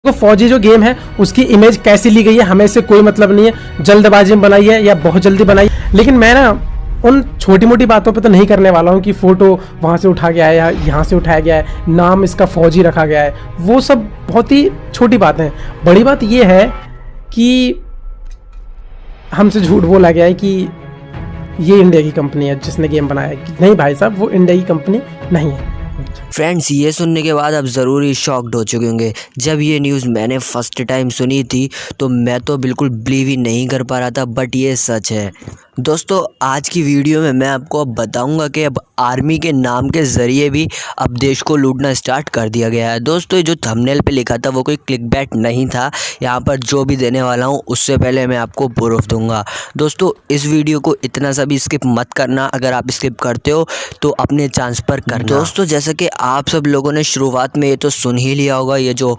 तो फौजी जो गेम है उसकी इमेज कैसी ली गई है हमें इससे कोई मतलब नहीं है, जल्दबाजी में बनाई है या बहुत जल्दी बनाई। लेकिन मैं ना उन छोटी मोटी बातों पे तो नहीं करने वाला हूँ कि फोटो वहाँ से उठा गया है या यहाँ से उठाया गया है, नाम इसका फौजी रखा गया है, वो सब बहुत ही छोटी बातें हैं। बड़ी बात ये है कि हमसे झूठ बोला गया है कि ये इंडिया की कंपनी है जिसने गेम बनाया है। नहीं भाई साहब, वो इंडिया की कंपनी नहीं है। फ्रेंड्स, ये सुनने के बाद आप ज़रूर ही शॉक्ड हो चुके होंगे। जब ये न्यूज़ मैंने फर्स्ट टाइम सुनी थी तो मैं तो बिल्कुल बिलीव ही नहीं कर पा रहा था, बट ये सच है। दोस्तों, आज की वीडियो में मैं आपको अब बताऊंगा कि अब आर्मी के नाम के ज़रिए भी अब देश को लूटना स्टार्ट कर दिया गया है। दोस्तों, जो थंबनेल पे लिखा था वो कोई क्लिकबैट नहीं था। यहाँ पर जो भी देने वाला हूँ उससे पहले मैं आपको प्रूफ दूंगा। दोस्तों, इस वीडियो को इतना सा भी स्किप मत करना। अगर आप स्किप करते हो तो अपने चांस पर करना। दोस्तों, जैसा कि आप सब लोगों ने शुरुआत में ये तो सुन ही लिया होगा, ये जो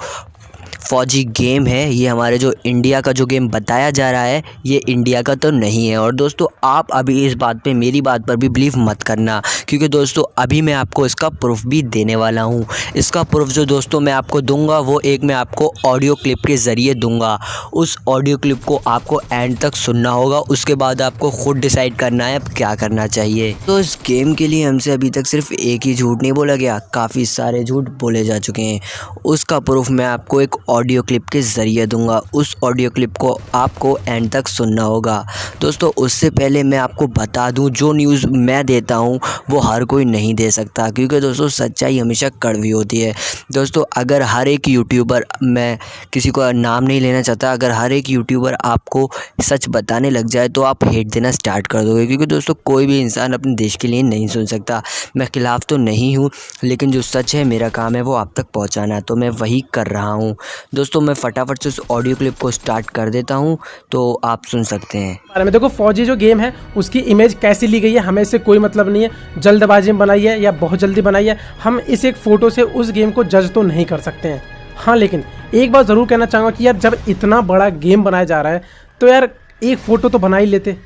फौजी गेम है ये हमारे जो इंडिया का जो गेम बताया जा रहा है ये इंडिया का तो नहीं है। और दोस्तों, आप अभी इस बात पे मेरी बात पर भी बिलीव मत करना, क्योंकि दोस्तों अभी मैं आपको इसका प्रूफ भी देने वाला हूँ। इसका प्रूफ जो दोस्तों मैं आपको दूंगा वो एक मैं आपको ऑडियो क्लिप के ज़रिए दूंगा। उस ऑडियो क्लिप को आपको एंड तक सुनना होगा, उसके बाद आपको खुद डिसाइड करना है अब क्या करना चाहिए। तो इस गेम के लिए हमसे अभी तक सिर्फ एक ही झूठ नहीं बोला गया, काफ़ी सारे झूठ बोले जा चुके हैं। उसका प्रूफ मैं आपको एक ऑडियो क्लिप के ज़रिए दूंगा। उस ऑडियो क्लिप को आपको एंड तक सुनना होगा। दोस्तों, उससे पहले मैं आपको बता दूं, जो न्यूज़ मैं देता हूं वो हर कोई नहीं दे सकता, क्योंकि दोस्तों सच्चाई हमेशा कड़वी होती है। दोस्तों, अगर हर एक यूट्यूबर, मैं किसी को नाम नहीं लेना चाहता, अगर हर एक यूट्यूबर आपको सच बताने लग जाए तो आप हेट देना स्टार्ट कर दोगे, क्योंकि दोस्तों कोई भी इंसान अपने देश के लिए नहीं सुन सकता। मैं खिलाफ़ तो नहीं हूँ, लेकिन जो सच है मेरा काम है वो आप तक पहुँचाना, तो मैं वही कर रहा हूँ। दोस्तों, मैं फटाफट से उस ऑडियो क्लिप को स्टार्ट कर देता हूं तो आप सुन सकते हैं। बारे में देखो, फौजी जो गेम है उसकी इमेज कैसी ली गई है हमें इससे कोई मतलब नहीं है, जल्दबाजी में बनाई है या बहुत जल्दी बनाई है। हम इस एक फ़ोटो से उस गेम को जज तो नहीं कर सकते हैं। हाँ, लेकिन एक बात ज़रूर कहना चाहूँगा कि यार जब इतना बड़ा गेम बनाया जा रहा है तो यार एक फ़ोटो तो बना ही लेते।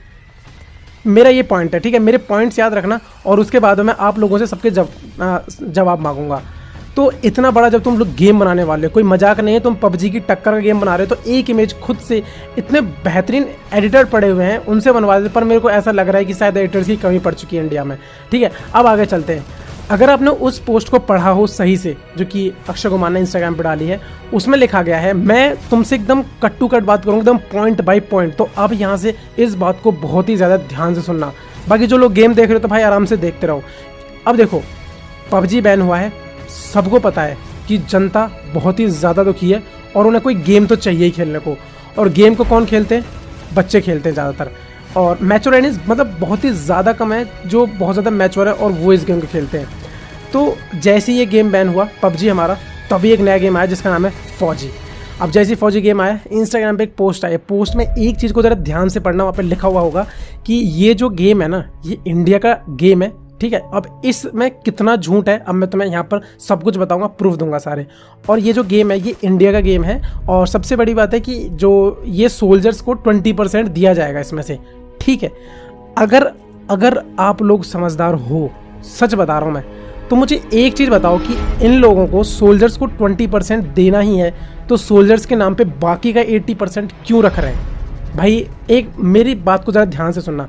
मेरा ये पॉइंट है, ठीक है? मेरे पॉइंट्स याद रखना और उसके बाद मैं आप लोगों से सबके जवाब मांगूंगा। तो इतना बड़ा जब तुम लोग गेम बनाने वाले हो, कोई मजाक नहीं है, तुम पबजी की टक्कर का गेम बना रहे हो, तो एक इमेज खुद से इतने बेहतरीन एडिटर पड़े हुए हैं उनसे बनवा देते। पर मेरे को ऐसा लग रहा है कि शायद एडिटर्स की कमी पड़ चुकी है इंडिया में। ठीक है, अब आगे चलते हैं। अगर आपने उस पोस्ट को पढ़ा हो सही से, जो कि अक्षय कुमार ने इंस्टाग्राम पर डाली है, उसमें लिखा गया है, मैं तुमसे एकदम कट टू कट बात करूँगा, एकदम पॉइंट बाई पॉइंट। तो अब यहाँ से इस बात को बहुत ही ज़्यादा ध्यान से सुनना। बाकी जो लोग गेम देख रहे हो तो भाई आराम से देखते रहो। अब देखो, पबजी बैन हुआ है, सबको पता है कि जनता बहुत ही ज़्यादा दुखी है और उन्हें कोई गेम तो चाहिए ही खेलने को। और गेम को कौन खेलते हैं? बच्चे खेलते हैं ज़्यादातर। और मैच्योर एनिस मतलब बहुत ही ज़्यादा कम है जो बहुत ज़्यादा मैच्योर है और वो इस गेम को खेलते हैं। तो जैसे ही ये गेम बैन हुआ पबजी हमारा, तभी एक नया गेम आया जिसका नाम है फौजी। अब जैसे ही फौजी गेम आया, इंस्टाग्राम पे एक पोस्ट आई। पोस्ट में एक चीज़ को ज़रा ध्यान से पढ़ना, वहाँ पे लिखा हुआ होगा कि ये जो गेम है ना, ये इंडिया का गेम है। ठीक है, अब इसमें कितना झूठ है अब मैं तुम्हें यहाँ पर सब कुछ बताऊंगा, प्रूफ दूंगा सारे। और ये जो गेम है ये इंडिया का गेम है। और सबसे बड़ी बात है कि जो ये सोल्जर्स को 20% दिया जाएगा इसमें से। ठीक है, अगर आप लोग समझदार हो, सच बता रहा हूँ मैं, तो मुझे एक चीज़ बताओ कि इन लोगों को, सोल्जर्स को 20% देना ही है तो सोल्जर्स के नाम पे बाकी का 80% क्यों रख रहे हैं? भाई एक मेरी बात को ज़रा ध्यान से सुनना।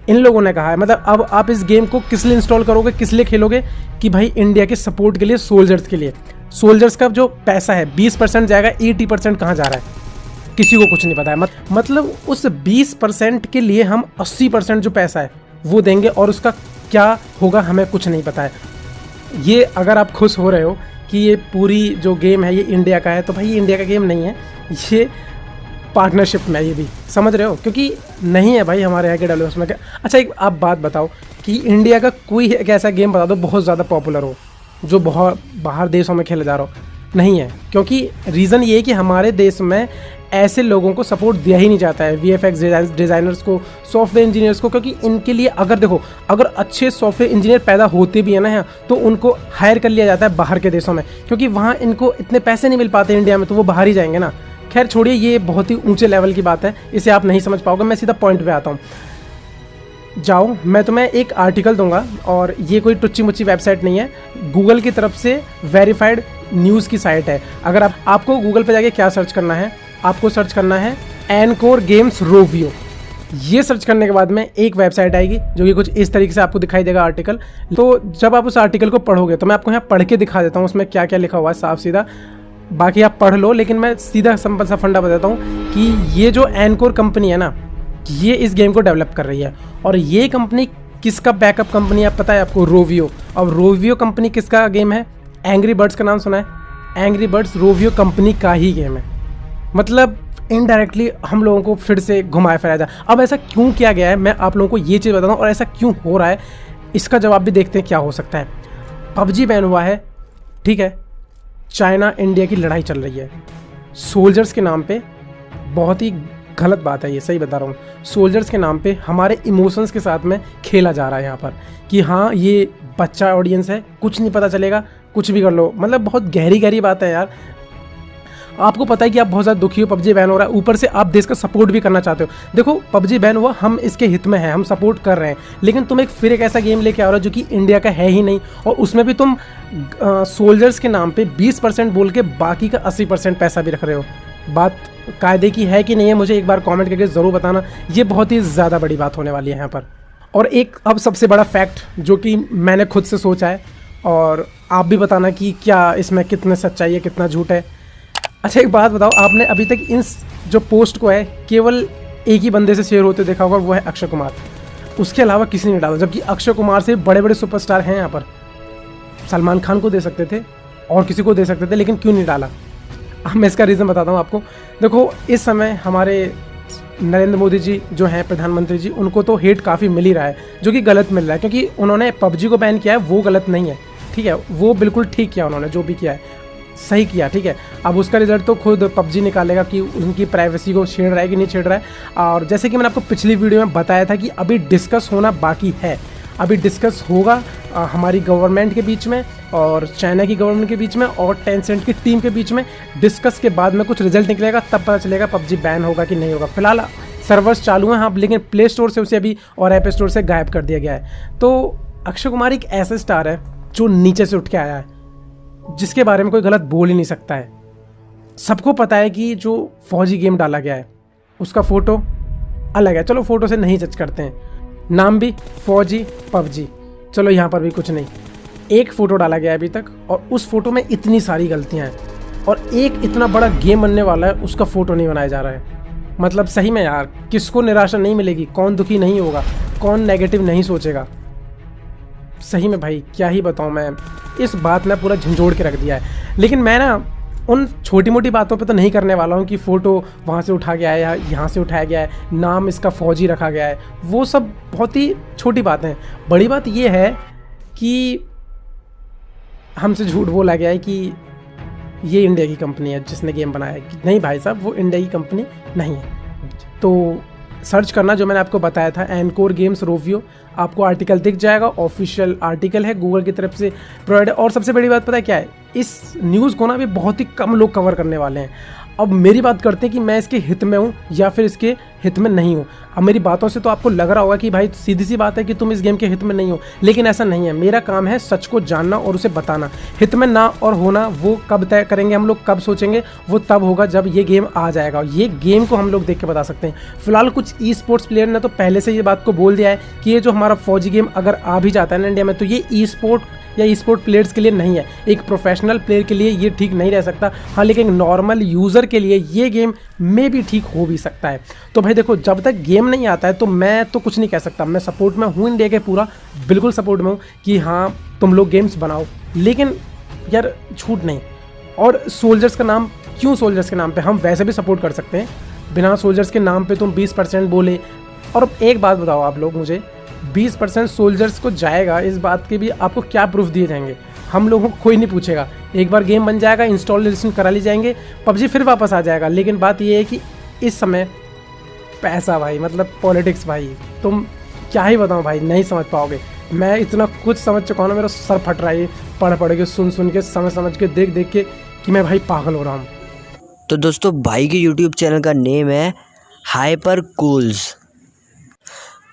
इन लोगों ने कहा है, मतलब अब आप इस गेम को किस लिए इंस्टॉल करोगे, किस लिए खेलोगे? कि भाई इंडिया के सपोर्ट के लिए, सोल्जर्स के लिए। सोल्जर्स का जो पैसा है 20% जाएगा, 80% कहाँ जा रहा है किसी को कुछ नहीं पता है। मतलब उस 20% के लिए हम 80% जो पैसा है वो देंगे और उसका क्या होगा हमें कुछ नहीं पता है। ये अगर आप खुश हो रहे हो कि ये पूरी जो गेम है ये इंडिया का है, तो भाई ये इंडिया का गेम नहीं है, ये पार्टनरशिप में, ये भी समझ रहे हो, क्योंकि नहीं है भाई हमारे यहाँ के डेवलपर्स में। अच्छा, एक आप बात बताओ कि इंडिया का कोई एक ऐसा गेम बता दो बहुत ज़्यादा पॉपुलर हो, जो बहुत बाहर देशों में खेला जा रहा हो। नहीं है, क्योंकि रीज़न ये है कि हमारे देश में ऐसे लोगों को सपोर्ट दिया ही नहीं जाता है, VFX डिज़ाइनर्स को, सॉफ्टवेयर इंजीनियर्स को। क्योंकि इनके लिए अगर देखो, अगर अच्छे सॉफ्टवेयर इंजीनियर पैदा होते भी हैं ना यहाँ, तो उनको हायर कर लिया जाता है बाहर के देशों में, क्योंकि वहाँ इनको इतने पैसे नहीं मिल पाते इंडिया में, तो वो बाहर ही जाएंगे ना। खैर छोड़िए, ये बहुत ही ऊंचे लेवल की बात है, इसे आप नहीं समझ पाओगे। मैं सीधा पॉइंट पे आता हूँ। जाओ, मैं तुम्हें एक आर्टिकल दूंगा, और ये कोई टुच्ची मुच्ची वेबसाइट नहीं है, गूगल की तरफ से वेरीफाइड न्यूज़ की साइट है। अगर आपको गूगल पे जाके क्या सर्च करना है, आपको सर्च करना है एनकोर गेम्स रोवियो। ये सर्च करने के बाद में एक वेबसाइट आएगी जो कि कुछ इस तरीके से आपको दिखाई देगा आर्टिकल। तो जब आप उस आर्टिकल को पढ़ोगे तो मैं आपको यहाँ पढ़ के दिखा देता हूँ उसमें क्या क्या लिखा हुआ है साफ सीधा, बाकी आप पढ़ लो। लेकिन मैं सीधा सिंपल सा फंडा बताता हूँ कि ये जो एनकोर कंपनी है ना, ये इस गेम को डेवलप कर रही है। और ये कंपनी किसका बैकअप कंपनी है पता है आपको? रोवियो। अब रोवियो कंपनी किसका गेम है? एंग्री बर्ड्स का नाम सुना है? एंग्री बर्ड्स रोवियो कंपनी का ही गेम है। मतलब इनडायरेक्टली हम लोगों को फिर से घुमाया फिराया जाए। अब ऐसा क्यों किया गया है मैं आप लोगों को ये चीज़ बताता हूँ, और ऐसा क्यों हो रहा है इसका जवाब भी देखते हैं क्या हो सकता है। पबजी बैन हुआ है, ठीक है, चाइना इंडिया की लड़ाई चल रही है सोल्जर्स के नाम पे। बहुत ही गलत बात है ये, सही बता रहा हूँ। सोल्जर्स के नाम पे हमारे इमोशंस के साथ में खेला जा रहा है यहाँ पर कि हाँ ये बच्चा ऑडियंस है, कुछ नहीं पता चलेगा, कुछ भी कर लो। मतलब बहुत गहरी गहरी बात है यार। आपको पता है कि आप बहुत ज़्यादा दुखी हो, पबजी बैन हो रहा है, ऊपर से आप देश का सपोर्ट भी करना चाहते हो। देखो पबजी बैन हुआ, हम इसके हित में हैं, हम सपोर्ट कर रहे हैं, लेकिन तुम फिर एक ऐसा गेम लेके आ रहे हो जो कि इंडिया का है ही नहीं, और उसमें भी तुम सोल्जर्स के नाम पे 20% बोल के बाकी का 80% पैसा भी रख रहे हो। बात कायदे की है कि नहीं है, मुझे एक बार कॉमेंट करके ज़रूर बताना। ये बहुत ही ज़्यादा बड़ी बात होने वाली है यहाँ पर। और एक अब सबसे बड़ा फैक्ट जो कि मैंने खुद से सोचा है, और आप भी बताना कि क्या इसमें कितने सच्चाई है कितना झूठ है। अच्छा एक बात बताओ, आपने अभी तक इन जो पोस्ट को है केवल एक ही बंदे से शेयर होते देखा होगा, वो है अक्षय कुमार। उसके अलावा किसी ने डाला, जबकि अक्षय कुमार से बड़े बड़े सुपरस्टार हैं यहाँ पर। सलमान खान को दे सकते थे और किसी को दे सकते थे, लेकिन क्यों नहीं डाला? अब मैं इसका रीज़न बताता हूँ आपको। देखो इस समय हमारे नरेंद्र मोदी जी जो हैं प्रधानमंत्री जी, उनको तो हेट काफ़ी मिल ही रहा है, जो कि गलत मिल रहा है, क्योंकि उन्होंने पबजी को बैन किया है, वो गलत नहीं है, ठीक है, वो बिल्कुल ठीक किया उन्होंने, जो भी किया है सही किया, ठीक है। अब उसका रिजल्ट तो खुद पबजी निकालेगा कि उनकी प्राइवेसी को छेड़ रहा है कि नहीं छेड़ रहा है। और जैसे कि मैंने आपको पिछली वीडियो में बताया था कि अभी डिस्कस होना बाकी है, अभी डिस्कस होगा हमारी गवर्नमेंट के बीच में और चाइना की गवर्नमेंट के बीच में और टेंसेंट की टीम के बीच में। डिस्कस के बाद में कुछ रिजल्ट निकलेगा, तब पता चलेगा पबजी बैन होगा कि नहीं होगा। फिलहाल सर्वर्स चालू हैं हाँ, लेकिन प्ले स्टोर से उसे अभी और ऐप स्टोर से गायब कर दिया गया है। तो अक्षय कुमार एक ऐसा स्टार है जो नीचे से उठ के आया है, जिसके बारे में कोई गलत बोल ही नहीं सकता है। सबको पता है कि जो फौजी गेम डाला गया है उसका फ़ोटो अलग है, चलो फ़ोटो से नहीं जज करते हैं, नाम भी फौजी पबजी, चलो यहाँ पर भी कुछ नहीं। एक फ़ोटो डाला गया है अभी तक, और उस फोटो में इतनी सारी गलतियाँ हैं, और एक इतना बड़ा गेम बनने वाला है उसका फ़ोटो नहीं बनाया जा रहा है। मतलब सही में यार, किसको निराशा नहीं मिलेगी, कौन दुखी नहीं होगा, कौन नेगेटिव नहीं सोचेगा। सही में भाई क्या ही बताऊँ मैं, इस बात में पूरा झंझोड़ के रख दिया है। लेकिन मैं ना उन छोटी मोटी बातों पे तो नहीं करने वाला हूँ कि फ़ोटो वहाँ से उठा गया है या यहाँ से उठाया गया है, नाम इसका फौजी रखा गया है, वो सब बहुत ही छोटी बातें हैं। बड़ी बात ये है कि हमसे झूठ बोला गया है कि ये इंडिया की कंपनी है जिसने गेम बनाया है। नहीं भाई साहब, वो इंडिया की कंपनी नहीं है। तो सर्च करना जो मैंने आपको बताया था, एनकोर गेम्स रोवियो, आपको आर्टिकल दिख जाएगा। ऑफिशियल आर्टिकल है, गूगल की तरफ से प्रोवाइड है। और सबसे बड़ी बात पता है क्या है, इस न्यूज़ को ना भी बहुत ही कम लोग कवर करने वाले हैं। अब मेरी बात करते हैं कि मैं इसके हित में हूँ या फिर इसके हित में नहीं हूँ। अब मेरी बातों से तो आपको लग रहा होगा कि भाई सीधी सी बात है कि तुम इस गेम के हित में नहीं हो, लेकिन ऐसा नहीं है। मेरा काम है सच को जानना और उसे बताना। हित में ना और होना वो कब तय करेंगे हम लोग, कब सोचेंगे, वो तब होगा जब ये गेम आ जाएगा। ये गेम को हम लोग देख के बता सकते हैं। फिलहाल कुछ ई स्पोर्ट्स प्लेयर ने तो पहले से ये बात को बोल दिया है कि ये जो हमारा फौजी गेम अगर आ भी जाता है ना इंडिया में, तो ये ई स्पोर्ट या ई स्पोर्ट प्लेयर्स के लिए नहीं है। एक प्रोफेशनल प्लेयर के लिए ये ठीक नहीं रह सकता, हाँ, लेकिन एक नॉर्मल यूज़र के लिए ये गेम में भी ठीक हो भी सकता है। तो भाई देखो, जब तक गेम नहीं आता है तो मैं तो कुछ नहीं कह सकता। मैं सपोर्ट में हूँ इंडिया के, पूरा बिल्कुल सपोर्ट में हूँ कि हाँ तुम लोग गेम्स बनाओ, लेकिन यार छूट नहीं। और सोल्जर्स का नाम क्यों, सोल्जर्स के नाम पे हम वैसे भी सपोर्ट कर सकते हैं, बिना सोल्जर्स के नाम पे तुम 20% बोले। और अब एक बात बताओ आप लोग मुझे, 20% सोल्जर्स को जाएगा, इस बात के भी आपको क्या प्रूफ दिए जाएंगे? हम लोगों को कोई नहीं पूछेगा। एक बार गेम बन जाएगा, इंस्टॉलेशन करा ली जाएंगे, पबजी फिर वापस आ जाएगा। लेकिन बात ये है कि इस समय पैसा भाई, मतलब पॉलिटिक्स भाई, तुम क्या ही बताऊँ भाई, नहीं समझ पाओगे। मैं इतना कुछ समझ चुका हूँ ना, मेरा सर फट रहा है पढ़ पढ़ के, सुन सुन के, समझ समझ के, देख देख के, कि मैं भाई पागल हो रहा हूँ। तो दोस्तों भाई के यूट्यूब चैनल का नेम है हाइपर कूल्स।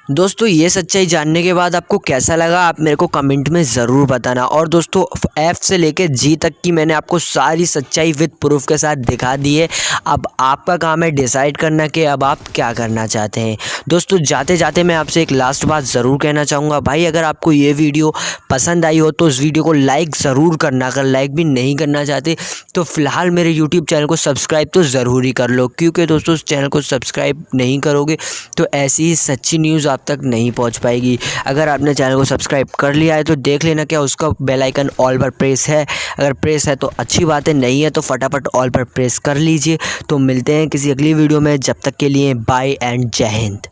दोस्तों ये सच्चाई जानने के बाद आपको कैसा लगा आप मेरे को कमेंट में ज़रूर बताना। और दोस्तों F से लेके G तक की मैंने आपको सारी सच्चाई विद प्रूफ के साथ दिखा दी है। अब आपका काम है डिसाइड करना कि अब आप क्या करना चाहते हैं। दोस्तों जाते जाते मैं आपसे एक लास्ट बात ज़रूर कहना चाहूँगा भाई, अगर आपको ये वीडियो पसंद आई हो तो इस वीडियो को लाइक ज़रूर करना। अगर लाइक भी नहीं करना चाहते तो फ़िलहाल मेरे यूट्यूब चैनल को सब्सक्राइब तो ज़रूर ही कर लो, क्योंकि दोस्तों उस चैनल को सब्सक्राइब नहीं करोगे तो ऐसी ही सच्ची न्यूज़ आप तक नहीं पहुंच पाएगी। अगर आपने चैनल को सब्सक्राइब कर लिया है तो देख लेना क्या उसका बेल आइकन ऑल पर प्रेस है। अगर प्रेस है तो अच्छी बात है, नहीं है तो फटाफट ऑल पर प्रेस कर लीजिए। तो मिलते हैं किसी अगली वीडियो में, जब तक के लिए बाय एंड जय हिंद।